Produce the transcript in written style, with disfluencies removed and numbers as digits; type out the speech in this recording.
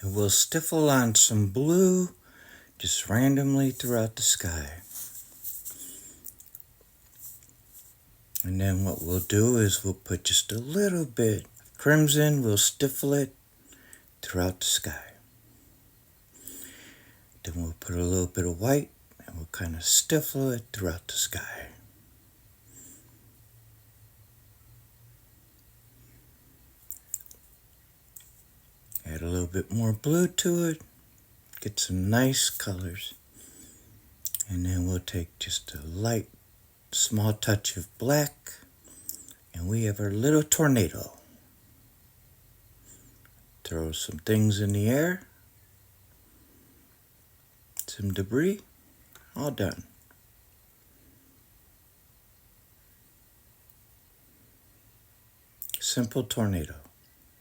And we'll stiffle on some blue just randomly throughout the sky. And then what we'll do is we'll put just a little bit of crimson, we'll stiffle it throughout the sky. Then we'll put a little bit of white and we'll kind of stiffle it throughout the sky. Add a little bit more blue to it, get some nice colors. And then we'll take just a light, small touch of black, and we have our little tornado. Throw some things in the air, some debris, all done. Simple tornado.